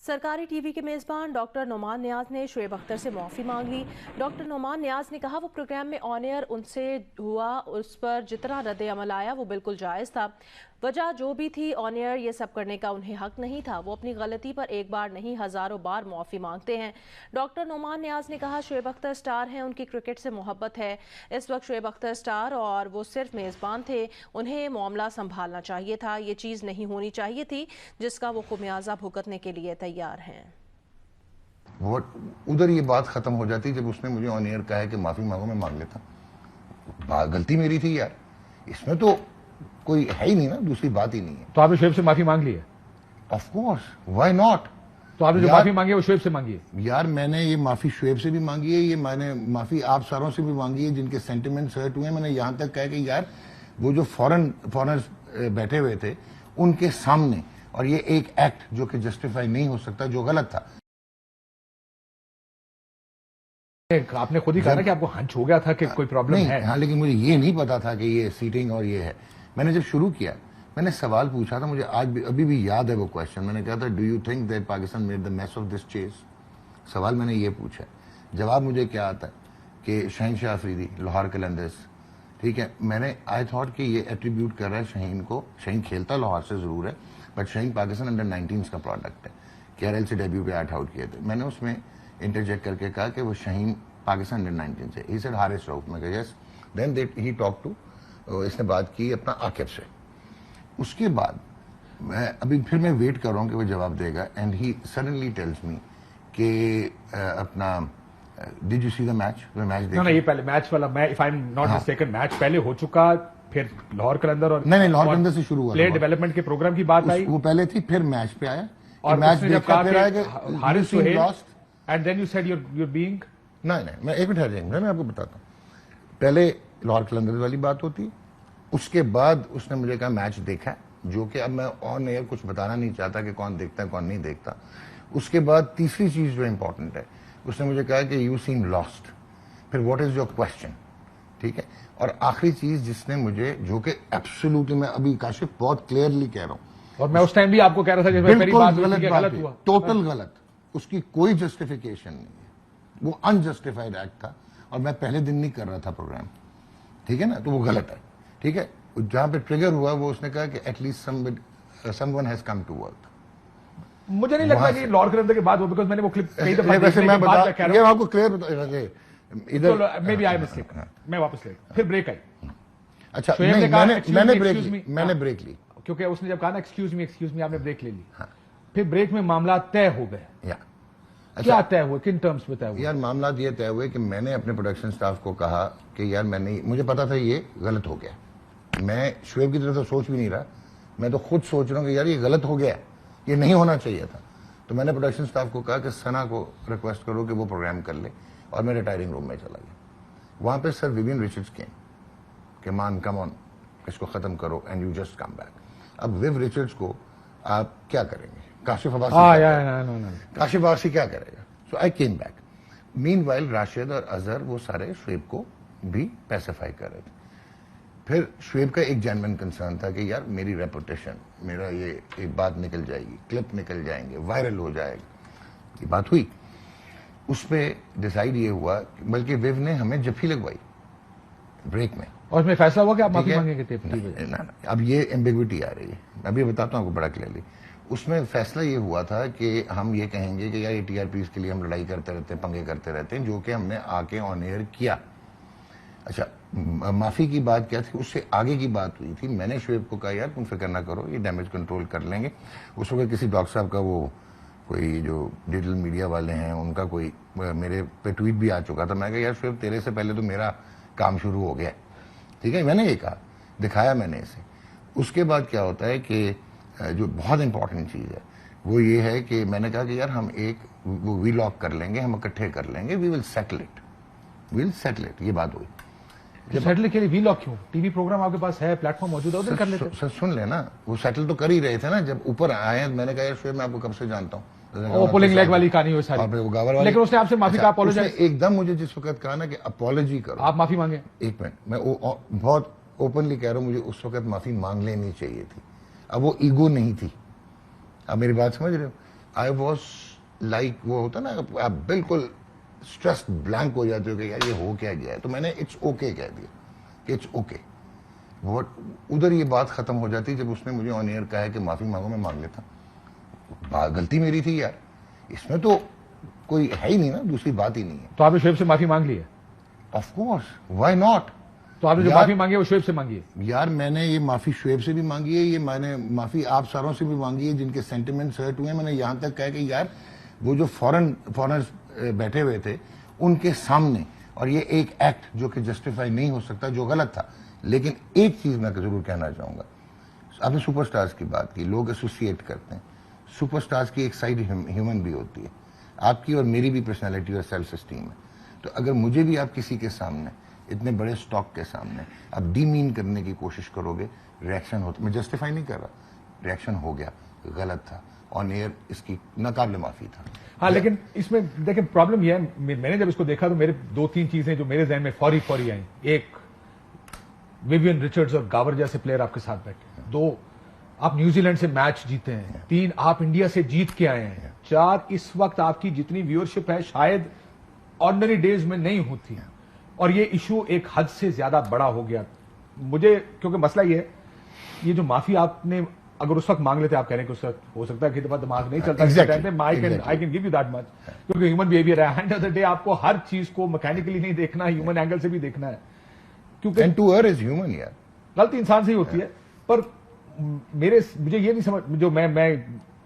सरकारी टीवी के मेज़बान डॉक्टर नोमान नियाज ने शुएब अख्तर से माफ़ी मांग ली। डॉक्टर नोमान नियाज ने कहा वो प्रोग्राम में ऑन एयर उनसे हुआ, उस पर जितना रद्द अमल आया वो बिल्कुल जायज़ था। वजह जो भी थी, ऑन एयर ये सब करने का उन्हें हक नहीं था। वो अपनी गलती पर एक बार नहीं हज़ारों बार माफ़ी मांगते हैं। डॉक्टर नोमान नियाज ने कहा शुएब अख्तर स्टार हैं, उनकी क्रिकेट से मोहब्बत है। इस वक्त शुएब अख्तर स्टार और वो सिर्फ मेज़बान थे, उन्हें मामला संभालना चाहिए था। ये चीज़ नहीं होनी चाहिए थी जिसका वो खुमियाजा भुगतने के लिए तैयार हैं। वो उधर ये बात खत्म हो जाती जब उसने मुझे ऑन एयर कहा है कि माफी मांगो, मैं मांग लेता। गलती मेरी थी यार, इसमें तो कोई है ही नहीं ना, दूसरी बात ही नहीं है। तो आपने शुएब से माफी मांग ली है? Of course, why not. तो आपने जो माफी मांगी है वो शुएब से मांगी है? यार मैंने ये माफी शुएब से भी मांगी है, ये मैंने माफी आप सारों से भी मांगी है जिनके सेंटिमेंट्स हर्ट हुए। मैंने यहां तक कहा कि यार वो जो फॉरेनर्स बैठे हुए थे उनके सामने, और ये एक एक्ट जो कि जस्टिफाई नहीं हो सकता, जो गलत था। आपने खुद ही कहा ना कि आपको हंच हो गया था कि कोई प्रॉब्लम है। हाँ, लेकिन मुझे ये नहीं पता था कि ये सीटिंग और ये है। मैंने जब शुरू किया, मैंने सवाल पूछा था, मुझे आज भी अभी भी याद है वो क्वेश्चन। मैंने कहा था do you think that Pakistan made the mass of this chase. सवाल मैंने ये पूछा। जवाब मुझे क्या आता है कि शहनशाह अफरीदी, लाहौर कलंदर्स, ठीक है। मैंने आई थॉट कि ये एट्रीब्यूट कर रहा है शाहीन को। शाहीन खेलता लाहौर से जरूर है, बट शाहीन पाकिस्तान अंडर 19 का प्रोडक्ट है। KRL से डेब्यू पे 8 आउट किए थे। मैंने उसमें इंटरजेक्ट करके कहा कि वो शाहीन पाकिस्तान अंडर 19 से। He said Haris Rauf. मैं कहा yes. Then he talk to, इसने बात की अपना आकिब से। उसके बाद अभी फिर मैं वेट कर रहा हूँ कि वो जवाब देगा। And he suddenly tells me कि अपना did you see the match? Match देखा? ये पहले मैच वाला, मैं if I am not mistaken match पहले हो चुका, फिर लाहौर कलंदर और नहीं लाहौर कलंदर से शुरू हुआ, प्लेयर डेवलपमिंट के प्रोग्राम की बात आई। वो पहले थी, फिर मैच पे आया और मैच जब कहा कि Haris lost and then you said you are being. नहीं मैं एक मिनट ठहर जाएंगे, मैं आपको बताता हूँ। पहले लाहौर कलंदर वाली बात होती है, उसके बाद उसने मुझे कहा मैच देखा, जो कि अब मैं ऑन एयर कुछ बताना नहीं चाहता कि कौन देखता है कौन नहीं देखता। उसके बाद तीसरी चीज जो इंपॉर्टेंट है, उसने मुझे कहा कि यू सीम लॉस्ट। फिर व्हाट इज योर क्वेश्चन, ठीक है। और आखिरी चीज जिसने मुझे, जो कि एब्सोल्युटली मैं अभी काशिफ बहुत क्लियरली कह रहा हूं, और मैं उस टाइम भी आपको कह रहा था कि मेरी बात गलत हुआ, टोटल गलत, उसकी कोई जस्टिफिकेशन नहीं है, वो अनजस्टिफाइड एक्ट था। और मैं पहले दिन नहीं कर रहा था प्रोग्राम, ठीक है ना, तो वो गलत है, ठीक है। जहां पे ट्रिगर हुआ वो उसने कहा कि at least someone has come to work. मुझे नहीं लगता कि लाहौर कलंदर के बाद वो, बिकॉज़ मैंने वो क्लिप कई दफा वैसे मैं बता ये आपको क्लियर बता इधर मे बी आई मिस्टेक। मैं वापस ले, फिर ब्रेक आई। अच्छा मैंने ब्रेक ली, क्योंकि उसने जब कहा ना एक्सक्यूज मी, आपने ब्रेक ले ली। फिर ब्रेक में मामला तय हो गए। क्या तय हुआ, किन टर्म्स में तय हुआ? यार मामला ये तय हुए कि मैंने अपने प्रोडक्शन स्टाफ को कहा कि यार मुझे पता था ये गलत हो गया। मैं शुएब की तरफ से सोच भी नहीं रहा, मैं तो खुद सोच रहा हूँ कि यार ये गलत हो गया, ये नहीं होना चाहिए था। तो मैंने प्रोडक्शन स्टाफ को कहा कि सना को रिक्वेस्ट करो कि वो प्रोग्राम कर ले, और मैं रिटायरिंग रूम में चला गया। वहां पे सर विवियन रिचर्ड्स केम कि मान कम ऑन, इसको खत्म करो and you just come back. अब विव रिचर्ड्स को आप क्या करेंगे? काशिफ अब्बासी क्या करेगा? सो आई केम बैक। मीनवाइल राशिद और अजहर वो सारे शुएब को भी पैसिफाई कर रहे थे। फिर शुएब का एक जेन्युइन कंसर्न था कि यार मेरी रेपुटेशन, मेरा ये एक बात निकल जाएगी, क्लिप निकल जाएंगे, वायरल हो जाएगा। ये बात हुई, उस पर डिसाइड ये हुआ, बल्कि विव ने हमें जफ्फी लगवाई ब्रेक में, और उसमें फैसला हुआ कि आप माफी मांगेंगे। ना, अब ये एम्बिग्विटी आ रही है, मैं अभी बताता हूँ आपको बड़ा क्लियरली। उसमें फैसला ये हुआ था कि हम ये कहेंगे कि यार ये TRPs के लिए हम लड़ाई करते रहते हैं, पंगे करते रहते हैं, जो कि हमने आके ऑन एयर किया। अच्छा, माफी की बात क्या थी, उससे आगे की बात हुई थी। मैंने शुएब को कहा यार तुम फिक्र ना करो, ये डैमेज कंट्रोल कर लेंगे। उस वक्त किसी डॉक्टर साहब का, वो कोई जो डिजिटल मीडिया वाले हैं, उनका कोई मेरे पे ट्वीट भी आ चुका था। मैं कहा यार शुएब तेरे से पहले तो मेरा काम शुरू हो गया, ठीक है। मैंने ये कहा, दिखाया मैंने इसे। उसके बाद क्या होता है कि जो बहुत इंपॉर्टेंट चीज है वो ये है कि मैंने कहा कि यार हम एक वो वीलॉग कर लेंगे, हम इकट्ठे कर लेंगे, वी विल सेटल इट। ये बात हुई। सेटल के लिए वीलॉग क्यों? टीवी प्रोग्राम आपके पास है, प्लेटफॉर्म मौजूद है, उधर कर लेते। सर सुन लेना, वो सेटल तो कर ही रहे थे ना। जब ऊपर आए मैंने कहा यार शुएब मैं आपको कब से जानता हूँ, पुलिंग लेग वाली कहानी हो सारी, लेकिन उसने आपसे माफी का अपोलोजाइज एकदम मुझे जिस वक्त कहा ना कि अपोलॉजी करो, आप माफी मांगे। एक मिनट, मैं बहुत ओपनली कह रहा हूँ, मुझे उस वक्त माफी मांग लेनी चाहिए थी। अब वो ईगो नहीं थी, अब मेरी बात समझ रहे हो। آئی واز لائک وہ ہوتا نا آپ بالکل اسٹریس بلینک ہو جاتے ہو کہ یار یہ ہو کیا گیا ہے. تو میں نے اٹس اوکے کہہ دیا کہ اٹس اوکے. ادھر یہ بات ختم ہو جاتی جب اس نے مجھے آن ایئر کہا ہے کہ معافی مانگو, میں مانگ لیتا. غلطی میری تھی یار, اس میں تو کوئی ہے ہی نہیں نا, دوسری بات ہی نہیں ہے. تو آپ نے شعیب سے معافی مانگ لی ہے؟ Of course, why not. تو آپ نے جو معافی مانگی ہے وہ شعیب سے مانگی ہے؟ یار میں نے یہ معافی شعیب سے بھی مانگی ہے, یہ میں نے معافی آپ ساروں سے بھی مانگی ہے جن کے سینٹیمنٹس ہرٹ ہوئے ہیں. میں نے یہاں تک کہا کہ یار وہ جو فورنرز بیٹھے ہوئے تھے ان کے سامنے, اور یہ ایک ایکٹ جو کہ جسٹیفائی نہیں ہو سکتا, جو غلط تھا. لیکن ایک چیز میں ضرور کہنا چاہوں گا, آپ نے سپر سٹارز کی بات کی, لوگ ایسوسیٹ کرتے ہیں. سپر سٹارز کی ایک سائڈ ہیومن بھی ہوتی ہے, آپ کی اور میری بھی پرسنالٹی اور سیلف اسٹیم ہے. تو اگر مجھے بھی آپ کسی کے سامنے, اتنے بڑے سٹاک کے سامنے آپ ڈیمین کرنے کی کوشش کرو گے, ریئیکشن ہوتا, میں جسٹیفائی نہیں کر رہا, ریئیکشن ہو گیا, غلط تھا, آن ایئر اس کی ناقابل معافی تھا. ہاں لیکن اس میں دیکھیں پرابلم یہ ہے, میں نے جب اس کو دیکھا تو میرے 2-3 چیزیں جو میرے ذہن میں فوری آئیں. ایک, ویوین ریچرڈز اور گاور جیسے پلیئر آپ کے ساتھ بیٹھے. 2, آپ نیوزی لینڈ سے میچ جیتے ہیں. 3, آپ انڈیا سے جیت کے آئے ہیں. 4, اس وقت آپ کی جتنی ویورشپ ہے شاید آرڈنری ڈیز میں نہیں ہوتی ہے, اور یہ ایشو ایک حد سے زیادہ بڑا ہو گیا. مجھے کیونکہ مسئلہ یہ ہے, یہ جو معافی آپ نے اگر اس وقت مانگ لیتے, آپ کہہ رہے ہیں کہ اس وقت ہو سکتا ہے کہ دماغ نہیں چلتا, I can give you that much, کیونکہ ہیومن بیہیویئر ہے. اینڈ آف دا ڈے آپ کو ہر چیز کو میکینکلی نہیں دیکھنا, ہیومن اینگل سے بھی دیکھنا ہے, کیونکہ غلطی انسان سے ہی ہوتی ہے. پر مجھے یہ نہیں سمجھ, جو میں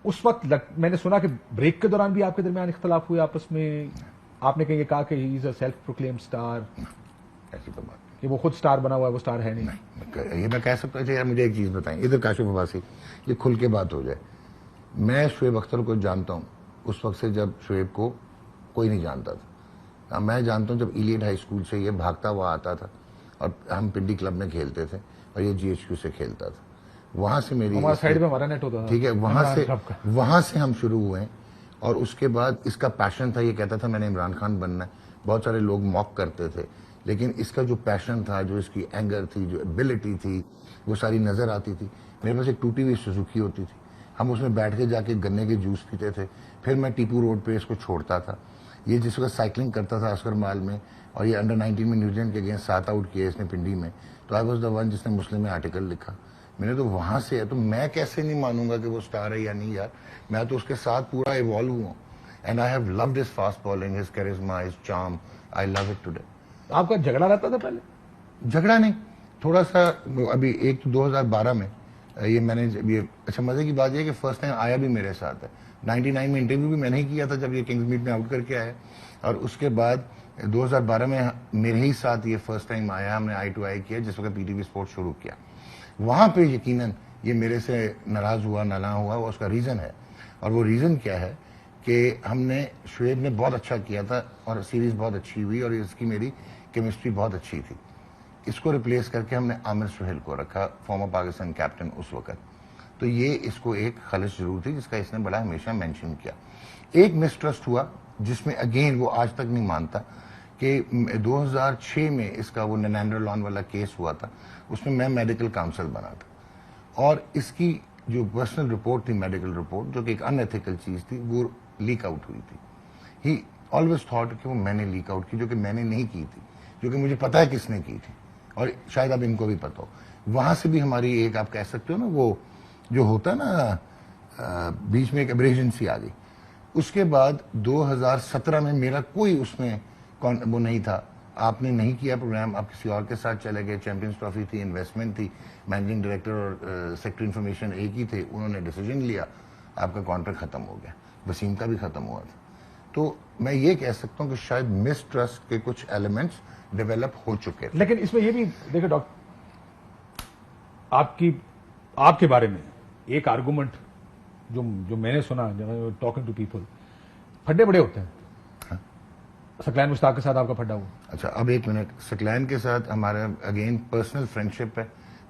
اس وقت میں نے سنا کہ بریک کے دوران بھی آپ کے درمیان اختلاف ہوئے آپس میں. آپ نے کہیں یہ کہا کہ ہی از اے سیلف پروکلیم اسٹار, ایسی تو بات کہ وہ خود اسٹار بنا ہوا ہے, وہ اسٹار ہے نہیں. یہ میں کہہ سکتا ہوں. یار مجھے ایک چیز بتائیں, ادھر کاشف عباسی, یہ کھل کے بات ہو جائے. میں شعیب اختر کو جانتا ہوں اس وقت سے جب شعیب کو کوئی نہیں جانتا تھا. میں جانتا ہوں جب ایلیٹ ہائی اسکول سے یہ بھاگتا ہوا آتا تھا, اور ہم پنڈی کلب میں کھیلتے تھے, اور یہ GHQ سے کھیلتا تھا. وہاں سے میری سائڈ میں ہمارا نیٹ ہوتا تھا, ٹھیک ہے, وہاں سے ہم شروع ہوئے. اور اس کے بعد اس کا پیشن تھا, یہ کہتا تھا میں نے عمران خان بننا ہے. بہت سارے لوگ موک کرتے تھے, لیکن اس کا جو پیشن تھا, جو اس کی اینگر تھی, جو ایبلٹی تھی, وہ ساری نظر آتی تھی. میرے پاس ایک ٹوٹی ہوئی سوزوکی ہوتی تھی, ہم اس میں بیٹھ کے جا کے گنے کے جوس پیتے تھے. پھر میں ٹیپو روڈ پہ اس کو چھوڑتا تھا. یہ جس وقت سائیکلنگ کرتا تھا عسکر مال میں, اور یہ انڈر 19 میں نیوزی لینڈ کے اگینسٹ 7 آؤٹ کیا اس نے پنڈی میں, تو آئی واز دا ون جس نے مسلم میں آرٹیکل لکھا. میں نے تو وہاں سے ہے, تو میں کیسے نہیں مانوں گا کہ وہ اسٹار ہے یا نہیں یار. میں تو اس کے ساتھ پورا ایوالو ہوں, and I have loved his fast bowling, his charisma, his charm, I love it today. آپ کا جھگڑا رہتا تھا پہلے؟ جھگڑا نہیں, تھوڑا سا ابھی ایک 2012 میں یہ میں نے, اچھا مزے کی بات یہ کہ فرسٹ ٹائم آیا بھی میرے ساتھ ہے. 99 میں انٹرویو بھی میں نے ہی کیا تھا جب یہ کنگز میٹ میں آؤٹ کر کے آیا, اور اس کے بعد 2012 میں میرے ہی ساتھ یہ فرسٹ ٹائم آیا, ہم نے آئی ٹو آئی کیا جس وقت PTV اسپورٹ شروع کیا. وہاں پہ یقیناً یہ میرے سے ناراض ہوا, نالاں ہوا, وہ اس کا ریزن ہے. اور وہ ریزن کیا ہے کہ ہم نے, شعیب نے بہت اچھا کیا تھا اور سیریز بہت اچھی ہوئی, اور اس کی میری کیمسٹری بہت اچھی تھی. اس کو ریپلیس کر کے ہم نے عامر سہیل کو رکھا, فارمر پاکستان کیپٹن اس وقت. تو یہ اس کو ایک خلش ضرور تھی جس کا اس نے بڑا ہمیشہ مینشن کیا. ایک مسٹرسٹ ہوا جس میں اگین وہ آج تک نہیں مانتا کہ 2006 میں اس کا وہ نینڈرلان والا کیس ہوا تھا, اس میں میڈیکل کاؤنسل بنا تھا, اور اس کی جو پرسنل رپورٹ تھی, میڈیکل رپورٹ, جو کہ ایک ان ایتھیکل چیز تھی, وہ لیک آؤٹ ہوئی تھی. ہی آلویز تھاٹ کہ وہ میں نے لیک آؤٹ کی, جو کہ میں نے نہیں کی تھی, جو کہ مجھے پتا ہے کس نے کی تھی, اور شاید اب ان کو بھی پتا ہو. وہاں سے بھی ہماری ایک, آپ کہہ سکتے ہو نا, وہ جو ہوتا ہے نا بیچ میں ایک ایبریشنسی آ گئی. اس کے بعد 2017 میں میرا کوئی اس میں وہ نہیں تھا, آپ نے نہیں کیا پروگرام, آپ کسی اور کے ساتھ چلے گئے, چیمپئنز ٹرافی تھی, انویسٹمنٹ تھی, مینیجنگ ڈائریکٹر اور سیکٹری انفارمیشن ایک ہی تھے, انہوں نے ڈیسیجن لیا, آپ کا کانٹریکٹ ختم ہو گیا. وسیم کا بھی ختم ہوا تھا. تو میں یہ کہہ سکتا ہوں کہ شاید مس ٹرسٹ کے کچھ ایلیمنٹس ڈیولپ ہو چکے تھے. لیکن اس میں یہ بھی دیکھیں ڈاکٹر, آپ کے بارے میں ایک آرگومنٹ جو میں نے سنا ٹاکنگ ٹو پیپل, پھڈے بڑے ہوتے ہیں. سکلین مشتاق کے ساتھ آپ کا پھڈا ہوا؟ اچھا اب ایک منٹ, سکلین کے ساتھ ہمارا اگین پرسنل فرینڈشپ ہے,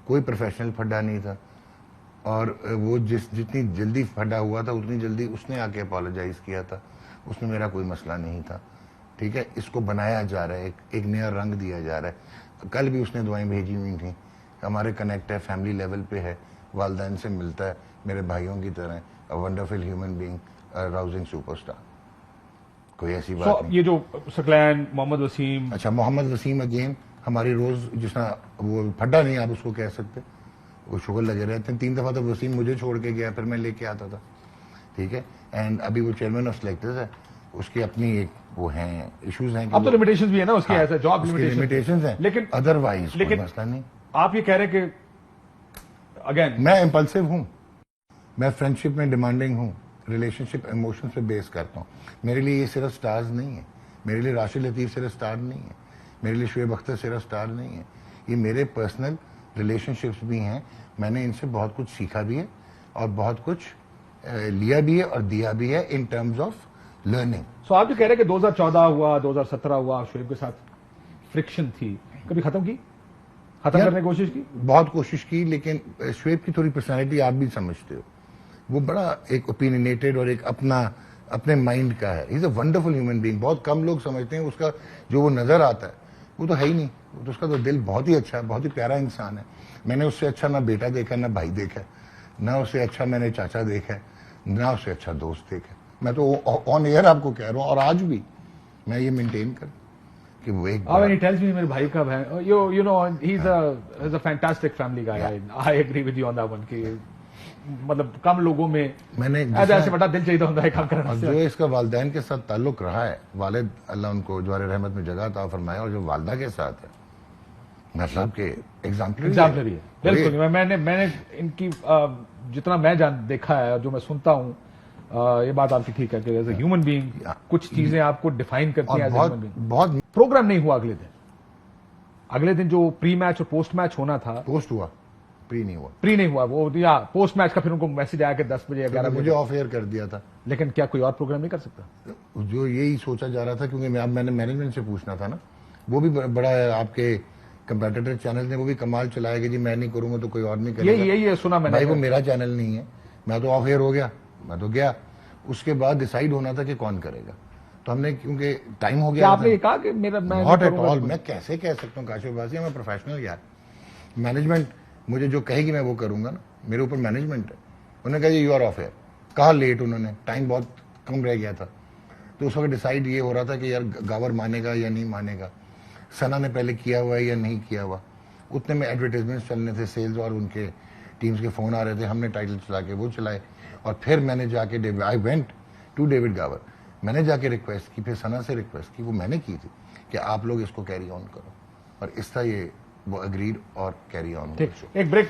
کوئی پروفیشنل پھڈا نہیں تھا, اور وہ جتنی جلدی پھڈا ہوا تھا اتنی جلدی اس نے آ کے اپالوجائز کیا تھا, اس میں میرا کوئی مسئلہ نہیں تھا. ٹھیک ہے, اس کو بنایا جا رہا ہے, ایک نیا رنگ دیا جا رہا ہے. کل بھی اس نے دعائیں بھیجی ہوئی تھیں, ہمارے کنیکٹ ہے, فیملی لیول پہ ہے, والدین سے ملتا ہے, میرے بھائیوں کی طرح. a wonderful human being, a rousing superstar. कोई ऐसी बात So, नहीं. ये जो सकलैन, मोहम्मद वसीम, अच्छा, मोहम्मद वसीम अगेन हमारी रोज जिसना वो फड्डा नहीं आप उसको कह सकते, वो शुगर लगे रहते हैं. 3 दफा तो वसीम मुझे छोड़ के गया, फिर मैं लेके आता था. ठीक है. एंड अभी वो चेयरमैन ऑफ सिलेक्टर्स है, उसकी अपनी एक वो हैं इश्यूज हैं. अब तो लिमिटेशंस भी है ना उसकी, ऐसा जॉब लिमिटेशंस हैं, लेकिन अदरवाइज कोई मसला नहीं. आप ये कह रहे हैं कि अगेन मैं इम्पल्सिव हूँ, मैं फ्रेंडशिप में डिमांडिंग हूँ, रिलेशनशिप इमोशंस पे बेस करता हूँ. मेरे लिए ये सिर्फ स्टार्स नहीं है, मेरे लिए राशिद लतीफ़ सिर्फ स्टार नहीं है, मेरे लिए शुएब अख्तर सिर्फ स्टार नहीं है. ये मेरे पर्सनल रिलेशनशिप्स भी हैं. मैंने इनसे बहुत कुछ सीखा भी है और बहुत कुछ लिया भी है और दिया भी है इन टर्म्स ऑफ लर्निंग. सो आप जो कह रहे हैं कि 2014 हुआ, 2017 हुआ, शुएब के साथ फ्रिक्शन थी, कभी खत्म यार, करने की कोशिश की? बहुत कोशिश की, लेकिन शुएब की थोड़ी पर्सनालिटी आप भी समझते हो, वो बड़ा एक ओपिनियनेटेड और एक अपने माइंड का है. Is a wonderful human being. बहुत कम लोग समझते हैं उसका जो वो नजर आता है वो तो है ही नहीं. वो तो उसका तो दिल बहुत ही अच्छा है, बहुत ही प्यारा इंसान है. मैंने उससे अच्छा ना बेटा देखा, ना भाई देखा, ना उससे अच्छा मैंने चाचा देखा, ना उससे अच्छा दोस्त देखा. मैं तो ऑन एयर आपको कह रहा हूँ, और आज भी मैं ये मेंटेन कर कि वो एक when he tells me मेरे भाई का है, you know he's a fantastic family guy. I agree with you on that one कि मतलब कम लोगों में मैंने ऐसे बड़ा दिल चाहिए होता है काम करने और से. जो इसका वालिदैन के साथ ताल्लुक रहा है, वालिद अल्लाह उनको जवार रहमत में जगह अता फरमाया, और जो वालदा के साथ है, मैं साहब के एग्जाम्पलरी है. बिल्कुल. मैंने इनकी जितना मैं देखा है और जो मैं सुनता हूँ, ये बात आपकी ठीक है कि एज ए ह्यूमन बीइंग कुछ चीजें आपको डिफाइन करती हैं. और बहुत प्रोग्राम नहीं हुआ अगले दिन जो प्री मैच और पोस्ट मैच होना था, पोस्ट हुआ, प्री नहीं हुआ. वो या पोस्ट मैच का फिर उनको मैसेज आया कि 10 बजे 11 मुझे बजे. ऑफ एयर कर दिया था. लेकिन क्या कोई और प्रोग्राम नहीं कर सकता? जो यही सोचा जा रहा था, क्योंकि मैंने मैनेजमेंट से पूछना था ना. वो भी बड़ा आपके कंपेटिटर चैनल ने वो भी कमाल चलाया कि जी मैं नहीं करूंगा तो कोई और नहीं करेगा. यही सुना मैंने. भाई वो मेरा चैनल नहीं है, मैं तो ऑफ एयर हो गया, मैं तो गया. उसके बाद डिसाइड होना था कि कौन करेगा, तो हमने क्योंकि टाइम हो गया. आपने कहा कि मेरा मैं नॉट एट ऑल. मैं कैसे कह सकता हूँ काशिफ बासी, मैं प्रोफेशनल यार. मैनेजमेंट मुझे जो कहेगी मैं वो करूंगा ना. मेरे ऊपर मैनेजमेंट है. उन्होंने कहा जी यू आर ऑफ एयर. कहा लेट, उन्होंने टाइम बहुत कम रह गया था, तो उस वक्त डिसाइड ये हो रहा था कि यार गावर मानेगा या नहीं मानेगा, सना ने पहले किया हुआ है या नहीं किया हुआ. उतने में एडवर्टाइजमेंट्स चलने थे, सेल्स और उनके टीम्स के फोन आ रहे थे, हमने टाइटल चला के वो चलाए. और फिर मैंने जाके आई वेंट टू डेविड गावर, मैंने जाके रिक्वेस्ट की, फिर सना से रिक्वेस्ट की, वो मैंने की थी कि आप लोग इसको कैरी ऑन करो, और इस तरह ये वो अग्रीड और कैरी ऑन. एक ब्रेक.